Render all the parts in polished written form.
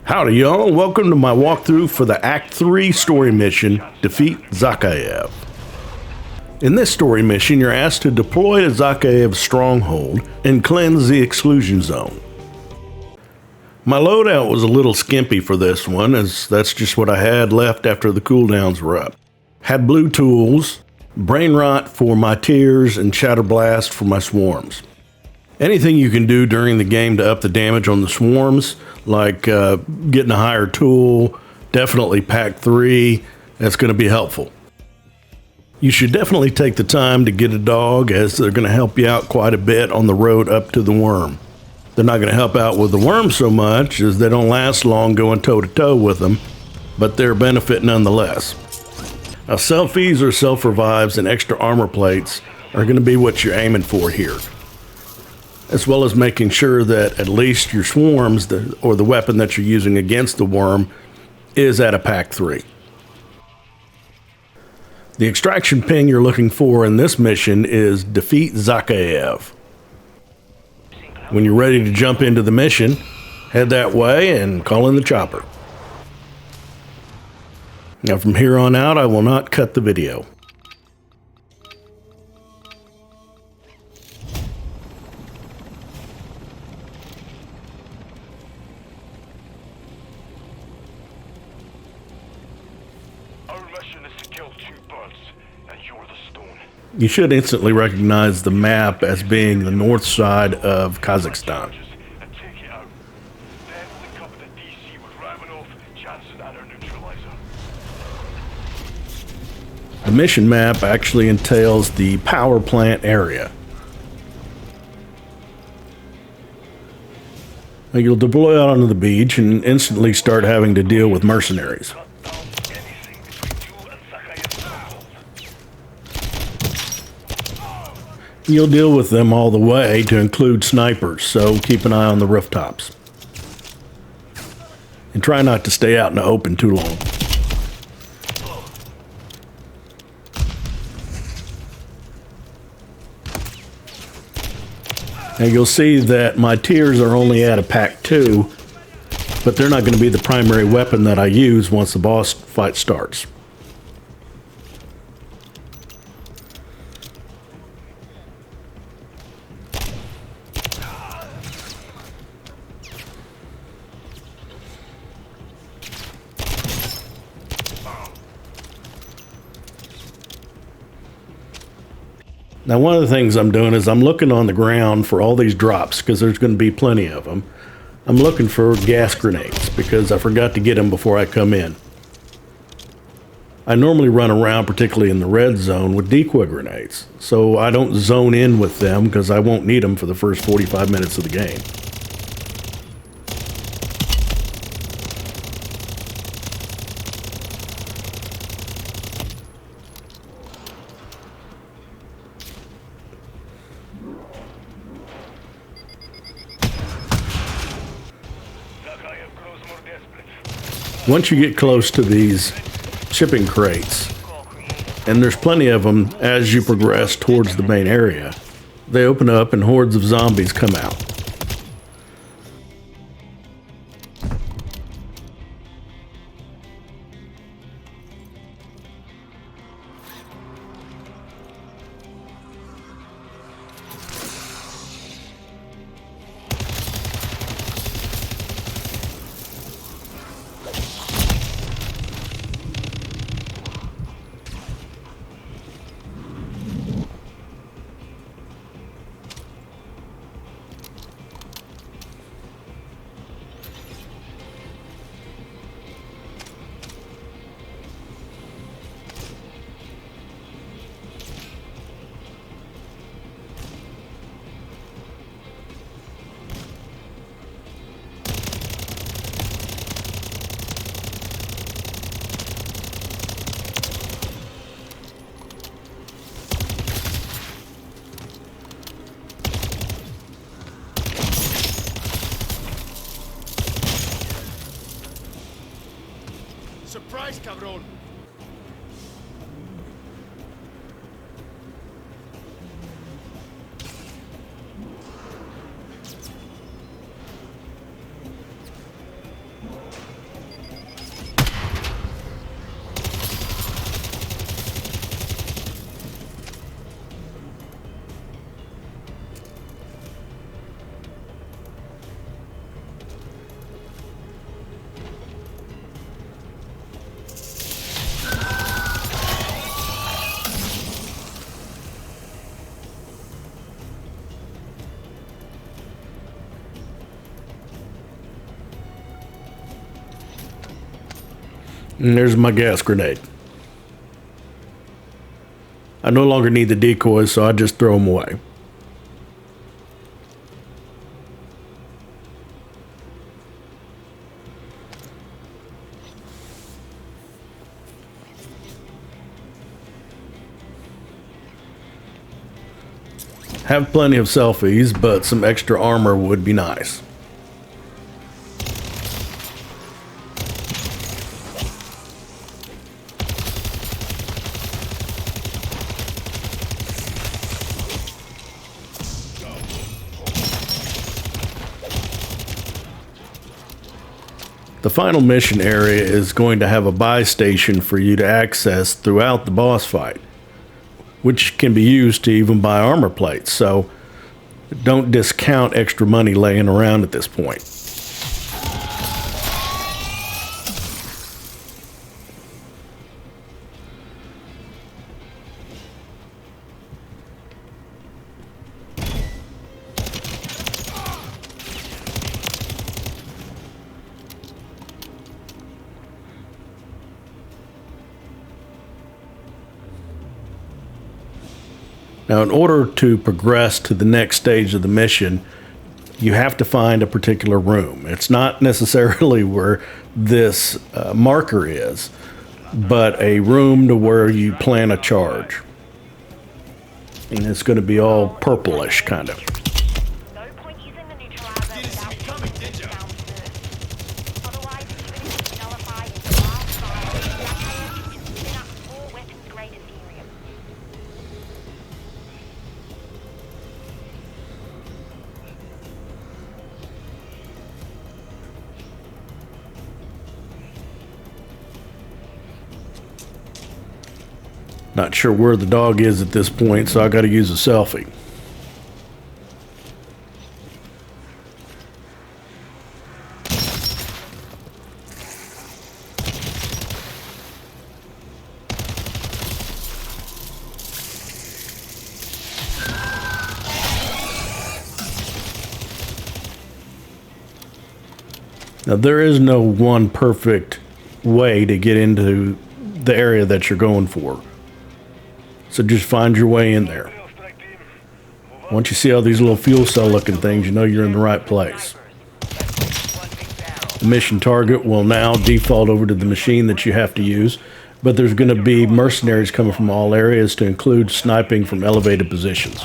Howdy y'all, welcome to my walkthrough for the Act 3 story mission, Defeat Zakhaev. In this story mission, you're asked to deploy to Zakhaev's stronghold and cleanse the exclusion zone. My loadout was a little skimpy for this one, as that's just what I had left after the cooldowns were up. Had blue tools, brain rot for my tears, and shatter blast for my swarms. Anything you can do during the game to up the damage on the swarms, like getting a higher tool, definitely pack 3, that's going to be helpful. You should definitely take the time to get a dog, as they're going to help you out quite a bit on the road up to the worm. They're not going to help out with the worm so much, as they don't last long going toe-to-toe with them, but they're a benefit nonetheless. Now, selfies or self-revives and extra armor plates are going to be what you're aiming for here, as well as making sure that at least your swarms, or the weapon that you're using against the worm, is at a pack 3. The extraction ping you're looking for in this mission is Defeat Zakhaev. When you're ready to jump into the mission, head that way and call in the chopper. Now from here on out, I will not cut the video. You should instantly recognize the map as being the north side of Kazakhstan. The mission map actually entails the power plant area. Now you'll deploy out onto the beach and instantly start having to deal with mercenaries. You'll deal with them all the way to include snipers, so keep an eye on the rooftops. And try not to stay out in the open too long. Now you'll see that my tears are only at a pack 2, but they're not going to be the primary weapon that I use once the boss fight starts. Now, one of the things I'm doing is I'm looking on the ground for all these drops, because there's going to be plenty of them. I'm looking for gas grenades, because I forgot to get them before I come in. I normally run around, particularly in the red zone, with decoy grenades, so I don't zone in with them, because I won't need them for the first 45 minutes of the game. Once you get close to these shipping crates, and there's plenty of them as you progress towards the main area, they open up and hordes of zombies come out. Surprise, cabrón! And there's my gas grenade. I no longer need the decoys, so I just throw them away. Have plenty of selfies, but some extra armor would be nice. The final mission area is going to have a buy station for you to access throughout the boss fight, which can be used to even buy armor plates, so don't discount extra money laying around at this point. Now, in order to progress to the next stage of the mission, you have to find a particular room. It's not necessarily where this marker is, but a room to where you plan a charge. And it's going to be all purplish, kind of. Not sure where the dog is at this point, so I got to use a selfie. Now, there is no one perfect way to get into the area that you're going for. So just find your way in there. Once you see all these little fuel cell looking things, you know you're in the right place. The mission target will now default over to the machine that you have to use, but there's going to be mercenaries coming from all areas to include sniping from elevated positions.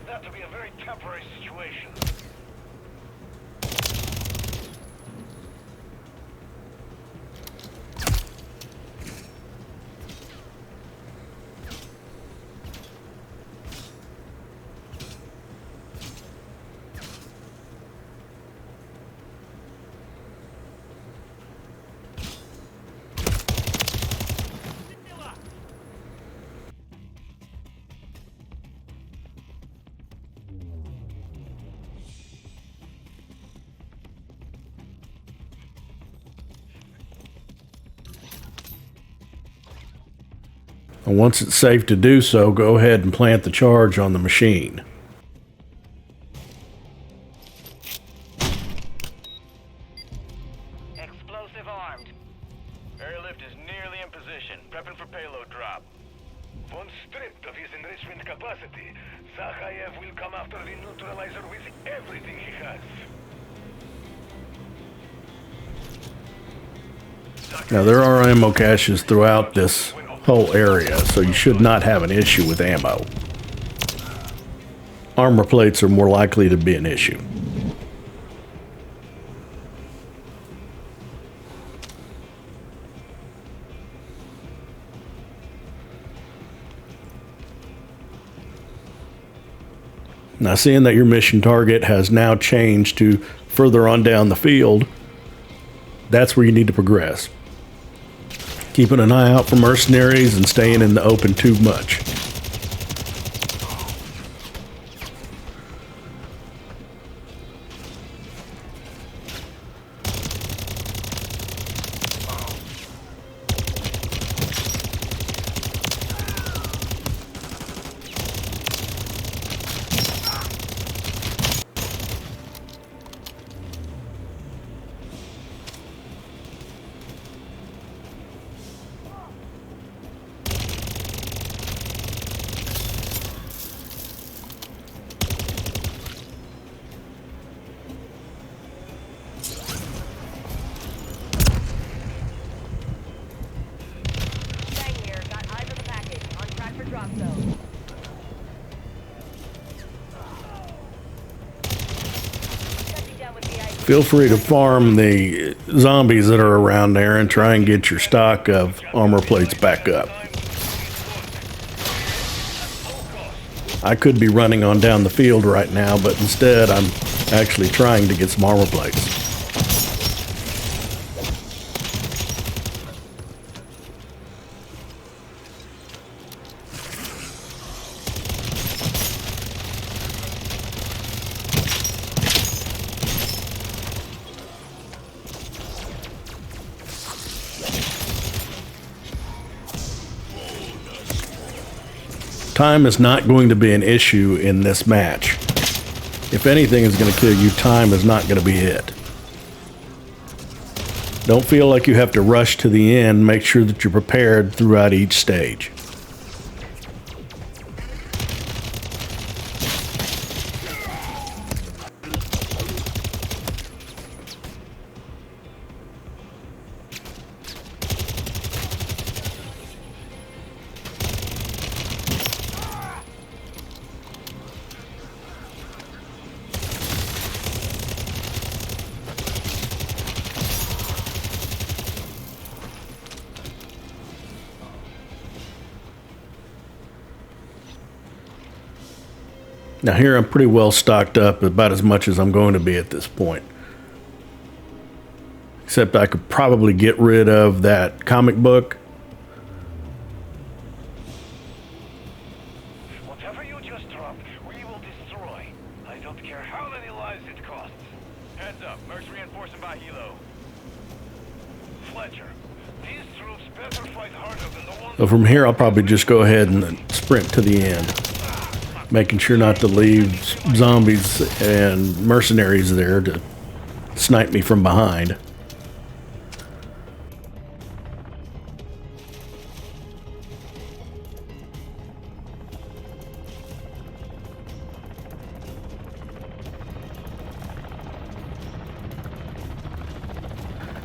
That to be a very temporary situation. And once it's safe to do so, go ahead and plant the charge on the machine. Explosive armed. Airlift is nearly in position, prepping for payload drop. Once stripped of his enrichment capacity, Zakhaev will come after the neutralizer with everything he has. Now, there are ammo caches throughout this whole area, so you should not have an issue with ammo. Armor plates are more likely to be an issue. Now, seeing that your mission target has now changed to further on down the field, that's where you need to progress. Keeping an eye out for mercenaries and staying in the open too much. Feel free to farm the zombies that are around there and try and get your stock of armor plates back up. I could be running on down the field right now, but instead I'm actually trying to get some armor plates. Time is not going to be an issue in this match. If anything is going to kill you, time is not going to be it. Don't feel like you have to rush to the end. Make sure that you're prepared throughout each stage. Now here I'm pretty well stocked up, about as much as I'm going to be at this point. Except I could probably get rid of that comic book. Whatever you just dropped, we will destroy. I don't care how many lives it costs. Heads up, Mercs reinforcing by Hilo. Fletcher, these troops better fight harder than the ones... So from here I'll probably just go ahead and sprint to the end. Making sure not to leave zombies and mercenaries there to snipe me from behind.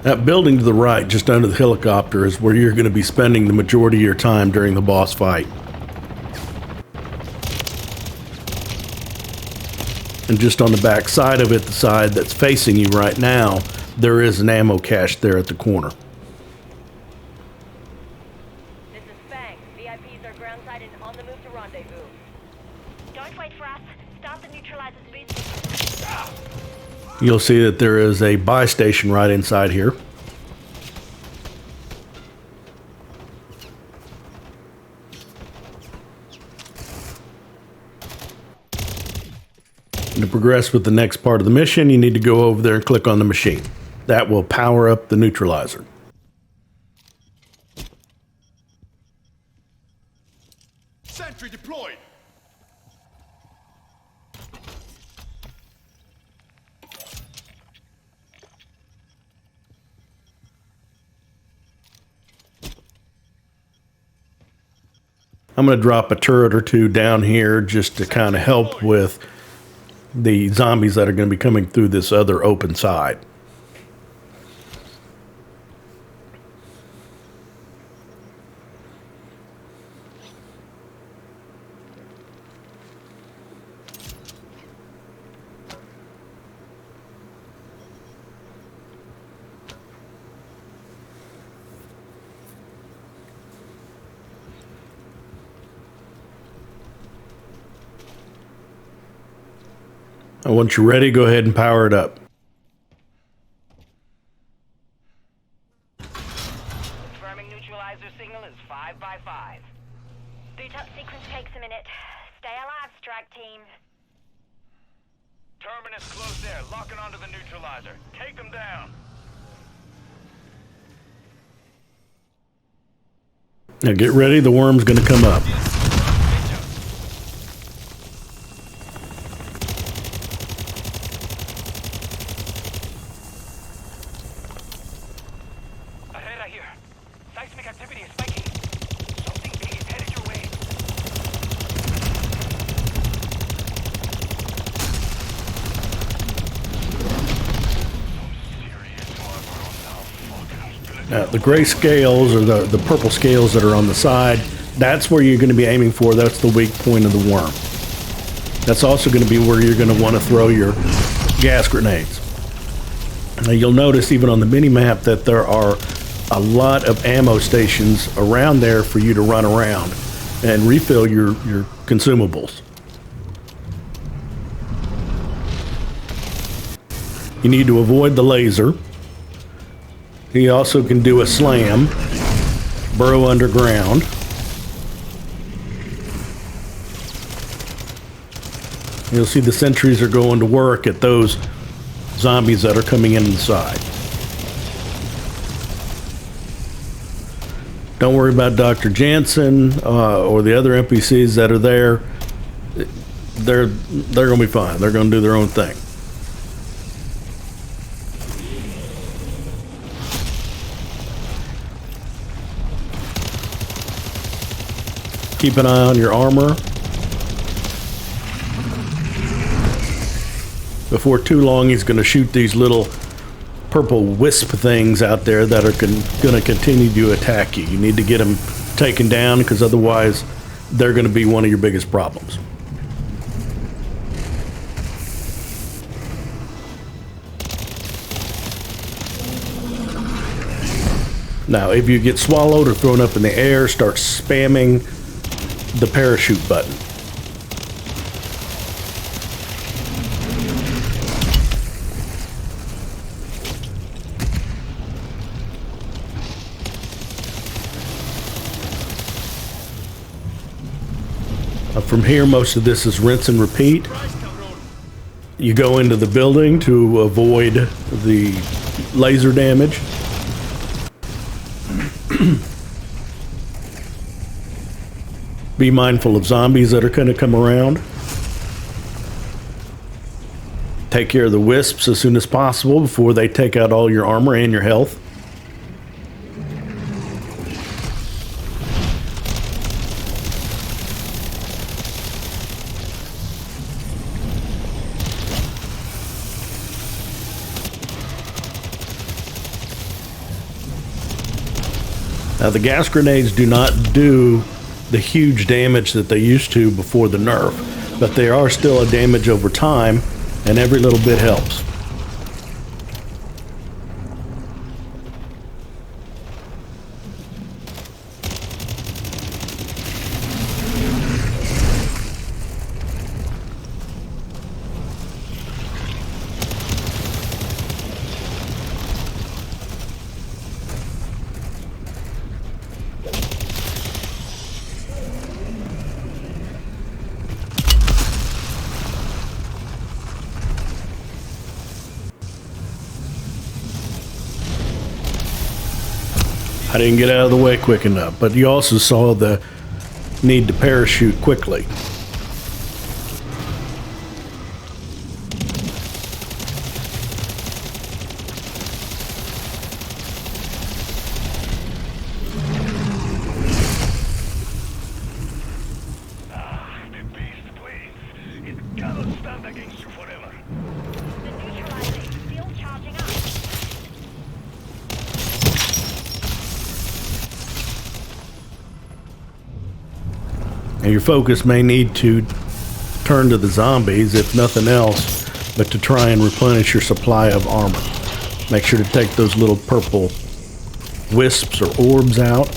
That building to the right, just under the helicopter, is where you're going to be spending the majority of your time during the boss fight. And just on the back side of it, the side that's facing you right now, there is an ammo cache there at the corner. This is Fang. VIPs are groundside and on the move to rendezvous. Don't wait for us. Start the neutralizers boost. You'll see that there is a buy station right inside here. To progress with the next part of the mission, you need to go over there and click on the machine. That will power up the neutralizer. Sentry deployed. I'm going to drop a turret or two down here just to kind of help with the zombies that are going to be coming through this other open side. Once you're ready, go ahead and power it up. Confirming incoming neutralizer signal is 5 by 5. Boot up sequence takes a minute. Stay alive, strike team. Terminus close there, locking onto the neutralizer. Take them down. Now get ready, the worm's gonna come up. Ahead, I hear. Seismic activity is spiking. Something big is headed your way. Now, the gray scales or the purple scales that are on the side, that's where you're going to be aiming for. That's the weak point of the worm. That's also going to be where you're going to want to throw your gas grenades. Now, you'll notice even on the mini-map that there are a lot of ammo stations around there for you to run around and refill your consumables. You need to avoid the laser. He also can do a slam, burrow underground. You'll see the sentries are going to work at those zombies that are coming in inside. Don't worry about Dr. Jansen or the other NPCs that are there. They're going to be fine. They're going to do their own thing. Keep an eye on your armor. Before too long, he's going to shoot these little purple wisp things out there that are going to continue to attack you. You need to get them taken down because otherwise they're going to be one of your biggest problems. Now, if you get swallowed or thrown up in the air, start spamming the parachute button. From here, most of this is rinse and repeat. You go into the building to avoid the laser damage. Be mindful of zombies that are going to come around. Take care of the wisps as soon as possible before they take out all your armor and your health. Now, the gas grenades do not do the huge damage that they used to before the nerf, but they are still a damage over time, and every little bit helps. I didn't get out of the way quick enough, but you also saw the need to parachute quickly. The beast wins. It cannot stand against you forever. The neutralizer is still charging up. And your focus may need to turn to the zombies, if nothing else, but to try and replenish your supply of armor. Make sure to take those little purple wisps or orbs out.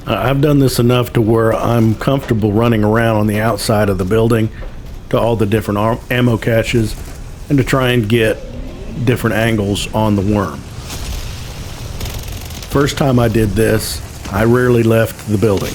I've done this enough to where I'm comfortable running around on the outside of the building to all the different ammo caches and to try and get different angles on the worm. First time I did this, I rarely left the building.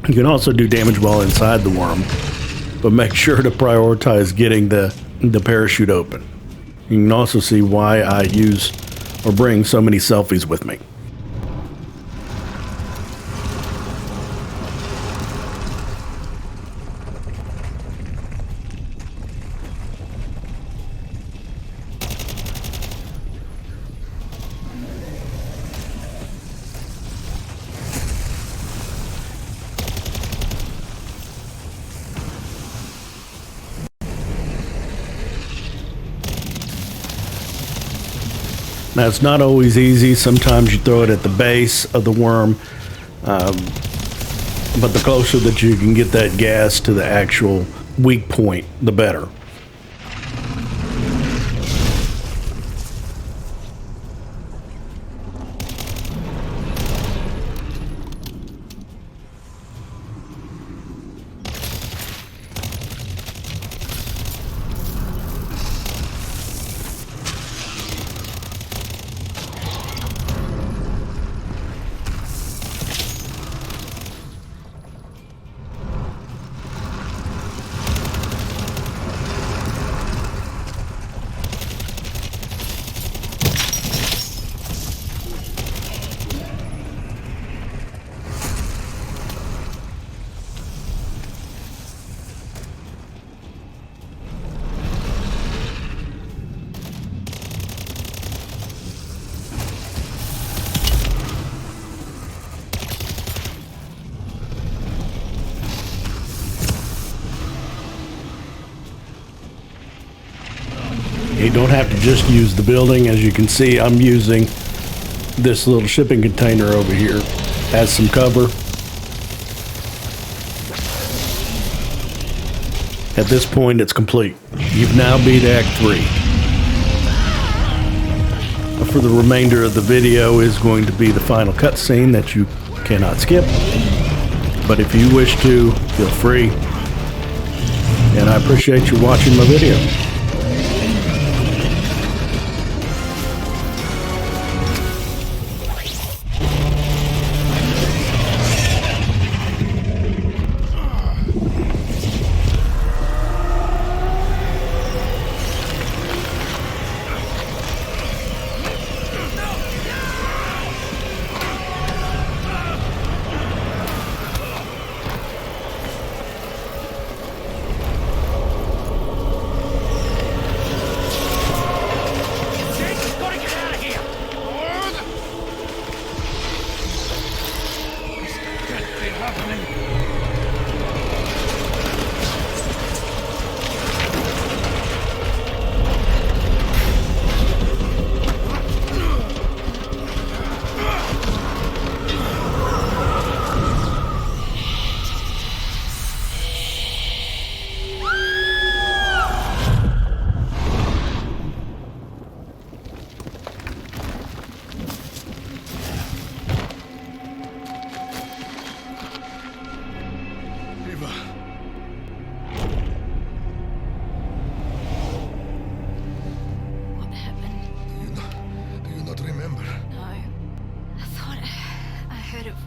You can also do damage while inside the worm, but make sure to prioritize getting the parachute open. You can also see why I use or bring so many selfies with me. Now, it's not always easy. Sometimes you throw it at the base of the worm, but the closer that you can get that gas to the actual weak point, the better. You don't have to just use the building. As you can see, I'm using this little shipping container over here as some cover. At this point, it's complete. You've now beat Act 3. For the remainder of the video is going to be the final cutscene that you cannot skip. But if you wish to, feel free. And I appreciate you watching my video.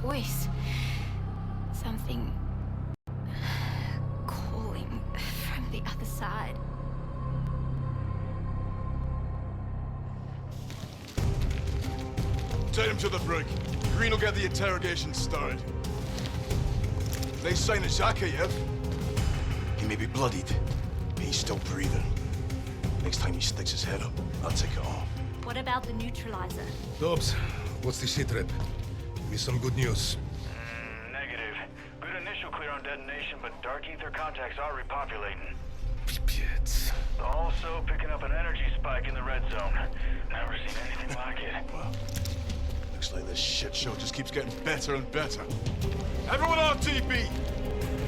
Voice. Something calling from the other side. Take him to the brig. Green will get the interrogation started. They sign a Zakhaev. He may be bloodied, but he's still breathing. Next time he sticks his head up, I'll take it off. What about the neutralizer? Dobbs, what's the shit rep? Give me some good news. Negative. Good initial clear on detonation, but dark ether contacts are repopulating. Shit. Also picking up an energy spike in the red zone. Never seen anything like it. Well, looks like this shit show just keeps getting better and better. Everyone on TP!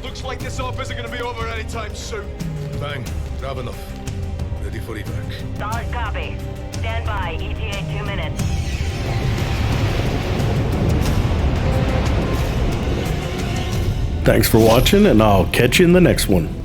Looks like this off isn't gonna be over anytime soon. Bang. Ravenov. Ready for evac. Solid copy. Stand by. ETA 2 minutes. Thanks for watching, and I'll catch you in the next one.